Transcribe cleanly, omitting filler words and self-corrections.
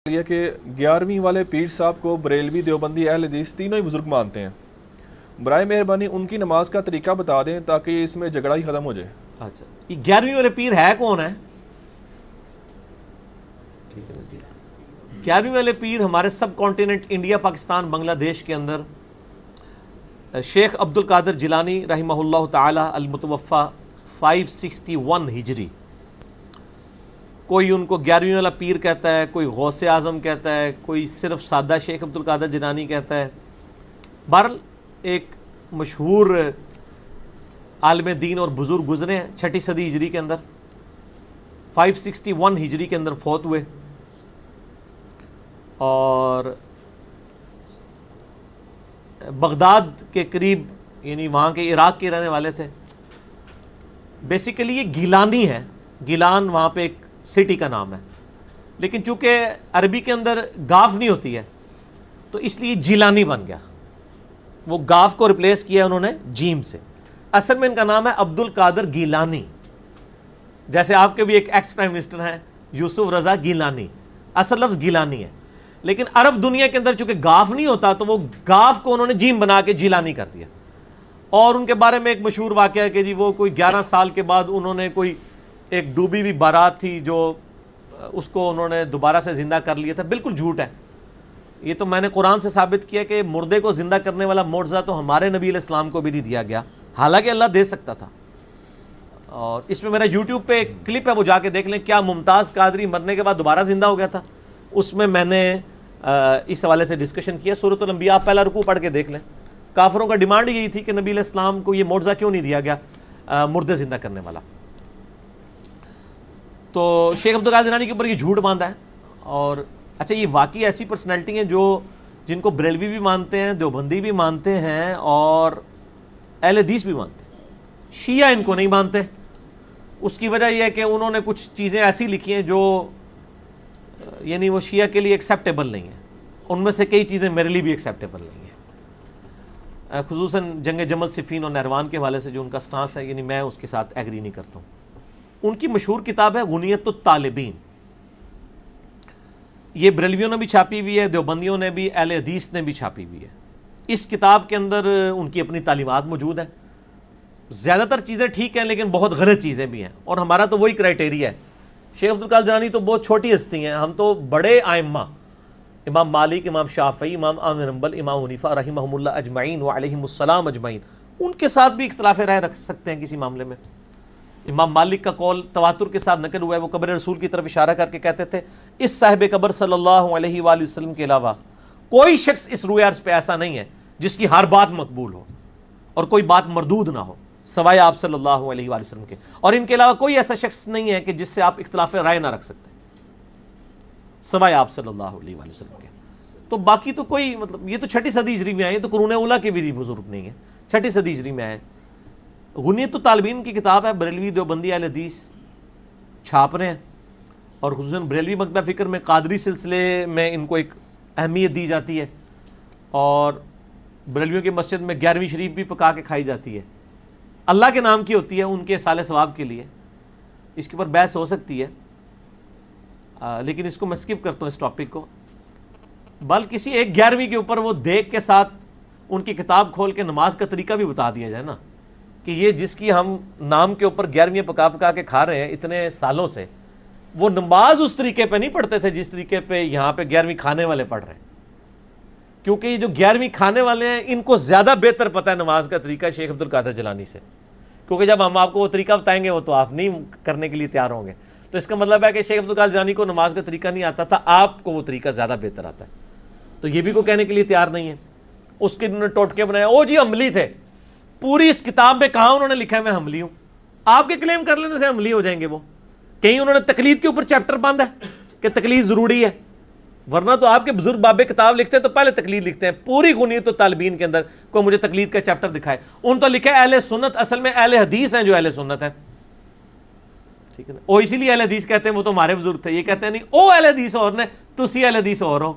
یہ کہ 11ویں والے پیر صاحب کو بریلوی دیوبندی اہل حدیث تینوں ہی بزرگ مانتے ہیں۔ برائے مہربانی ان کی نماز کا طریقہ بتا دیں تاکہ اس میں جھگڑا ہی ختم ہو جائے۔ اچھا، یہ 11ویں والے پیر ہے کون ہے؟ ٹھیک ہے جی، 11ویں والے پیر ہمارے سب کانٹیننٹ انڈیا، پاکستان، بنگلہ دیش کے اندر شیخ عبد القادر جیلانی رحمہ اللہ تعالی المتوفی 561 ہجری۔ کوئی ان کو 11ویں والا پیر کہتا ہے، کوئی غوث اعظم کہتا ہے، کوئی صرف سادہ شیخ عبد القادر جیلانی کہتا ہے۔ بہرحال ایک مشہور عالم دین اور بزرگ گزرے ہیں 6 صدی ہجری کے اندر، 561 ہجری کے اندر فوت ہوئے، اور بغداد کے قریب، یعنی وہاں کے عراق کے رہنے والے تھے۔ بیسیکلی یہ گیلانی ہے، گیلان وہاں پہ ایک سٹی کا نام ہے، لیکن چونکہ عربی کے اندر گاف نہیں ہوتی ہے تو اس لیے جیلانی بن گیا، وہ گاف کو ریپلیس کیا انہوں نے جیم سے۔ اصل میں ان کا نام ہے عبد القادر گیلانی، جیسے آپ کے بھی ایک ایکس پرائم منسٹر ہیں یوسف رضا گیلانی، اصل لفظ گیلانی ہے، لیکن عرب دنیا کے اندر چونکہ گاف نہیں ہوتا تو وہ گاف کو انہوں نے جیم بنا کے جیلانی کر دیا۔ اور ان کے بارے میں ایک مشہور واقعہ ہے کہ جی وہ کوئی 11 سال کے بعد انہوں نے کوئی ایک ڈوبی ہوئی بارات تھی جو اس کو انہوں نے دوبارہ سے زندہ کر لیا تھا۔ بالکل جھوٹ ہے یہ، تو میں نے قرآن سے ثابت کیا کہ مردے کو زندہ کرنے والا معجزہ تو ہمارے نبی علیہ السلام کو بھی نہیں دیا گیا، حالانکہ اللہ دے سکتا تھا۔ اور اس میں میرا یوٹیوب پہ ایک کلپ ہے، وہ جا کے دیکھ لیں، کیا ممتاز قادری مرنے کے بعد دوبارہ زندہ ہو گیا تھا، اس میں میں نے اس حوالے سے ڈسکشن کیا۔ سورۃ الانبیاء آپ پہلا رکوع پڑھ کے دیکھ لیں۔ کافروں کا ڈیمانڈ یہی تھی کہ نبی علیہ السلام کو یہ معجزہ کیوں نہیں دیا گیا مردے زندہ کرنے والا۔ تو شیخ عبد القادر جیلانی کے اوپر یہ جھوٹ باندھا ہے۔ اور اچھا، یہ واقعی ایسی پرسنالٹی ہیں جو جن کو بریلوی بھی مانتے ہیں، دیوبندی بھی مانتے ہیں، اور اہل حدیث بھی مانتے ہیں۔ شیعہ ان کو نہیں مانتے۔ اس کی وجہ یہ ہے کہ انہوں نے کچھ چیزیں ایسی لکھی ہیں جو یعنی وہ شیعہ کے لیے ایکسیپٹیبل نہیں ہیں، ان میں سے کئی چیزیں میرے لیے بھی ایکسیپٹیبل نہیں ہیں، خصوصاً جنگ جمل صفین اور نہروان کے حوالے سے جو ان کا سٹانس ہے، یعنی میں اس کے ساتھ ایگری نہیں کرتا ہوں۔ ان کی مشہور کتاب ہے غنیت الطالبین، یہ بریلویوں نے بھی چھاپی ہوئی ہے، دیوبندیوں نے بھی، اہل حدیث نے بھی چھاپی ہوئی ہے۔ اس کتاب کے اندر ان کی اپنی تعلیمات موجود ہیں، زیادہ تر چیزیں ٹھیک ہیں لیکن بہت غلط چیزیں بھی ہیں، اور ہمارا تو وہی کرائٹیریا ہے۔ شیخ عبد القادر جیلانی تو بہت چھوٹی ہستی ہیں، ہم تو بڑے ائمہ، امام مالک، امام شافعی، امام احمد بن حنبل، امام حنیفہ رحمہم اللہ اجمعین وعلیہم السلام اجمعین، ان کے ساتھ بھی اختلاف رائے رکھ سکتے ہیں کسی معاملے میں۔ امام مالک کا قول تواتر کے ساتھ نقل ہوا ہے، وہ قبر رسول کی طرف اشارہ کر کے کہتے تھے اس صاحب قبر صلی اللہ علیہ وآلہ وسلم کے علاوہ کوئی شخص اس روئے عرض پہ ایسا نہیں ہے جس کی ہر بات مقبول ہو اور کوئی بات مردود نہ ہو سوائے آپ صلی اللہ علیہ وآلہ وسلم کے، اور ان کے علاوہ کوئی ایسا شخص نہیں ہے کہ جس سے آپ اختلاف رائے نہ رکھ سکتے سوائے آپ صلی اللہ علیہ وآلہ وسلم کے۔ تو باقی تو کوئی مطلب، یہ تو 6 صدی ہجری میں آئے، یہ تو قرون اولیٰ کے بھی بزرگ نہیں ہیں، 6 صدی ہجری میں آئے۔ غنیت الطالبین کی کتاب ہے، بریلوی دیوبندی اہل حدیث چھاپ رہے ہیں، اور خصوصاً بریلوی مکتبہ فکر میں قادری سلسلے میں ان کو ایک اہمیت دی جاتی ہے، اور بریلویوں کی مسجد میں 11ویں شریف بھی پکا کے کھائی جاتی ہے، اللہ کے نام کی ہوتی ہے، ان کے سال ثواب کے لیے۔ اس کے اوپر بحث ہو سکتی ہے، لیکن اس کو میں سکپ کرتا ہوں اس ٹاپک کو۔ بل کسی ایک 11ویں کے اوپر وہ دیکھ کے ساتھ ان کی کتاب کھول کے نماز کا طریقہ بھی بتا دیا جائے نا، کہ یہ جس کی ہم نام کے اوپر 11ویں پکا پکا کے کھا رہے ہیں اتنے سالوں سے، وہ نماز اس طریقے پہ نہیں پڑھتے تھے جس طریقے پہ یہاں پہ 11ویں کھانے والے پڑھ رہے ہیں، کیونکہ یہ جو 11ویں کھانے والے ہیں ان کو زیادہ بہتر پتہ ہے نماز کا طریقہ شیخ عبد القادر جیلانی سے، کیونکہ جب ہم آپ کو وہ طریقہ بتائیں گے وہ تو آپ نہیں کرنے کے لیے تیار ہوں گے۔ تو اس کا مطلب ہے کہ شیخ عبد القادر جیلانی کو نماز کا طریقہ نہیں آتا تھا، آپ کو وہ طریقہ زیادہ بہتر آتا ہے، تو یہ بھی کوئی کہنے کے لیے تیار نہیں ہے۔ اس کے انہوں نے ٹوٹکے بنایا، او جی عملی تھے، پوری اس کتاب میں کہاں انہوں نے لکھا ہے میں حملی ہوں، آپ کے کلیم کر لینے سے حملی ہو جائیں گے وہ، کہیں انہوں نے تقلید کے اوپر چیپٹر باندھا ہے کہ تقلید ضروری ہے، ورنہ تو آپ کے بزرگ بابے کتاب لکھتے ہیں تو پہلے تقلید لکھتے ہیں۔ پوری غنیت الطالبین کے اندر کوئی مجھے تقلید کا چیپٹر دکھائے، ان تو لکھا ہے اہل سنت، اصل میں اہل حدیث ہیں جو اہل سنت ہیں، ٹھیک ہے نا، وہ اسی لیے اہل حدیث کہتے ہیں، وہ تو ہمارے بزرگ تھے، یہ کہتے ہیں نہیں او اہل حدیث اور نے تسی اہل حدیث اور ہو۔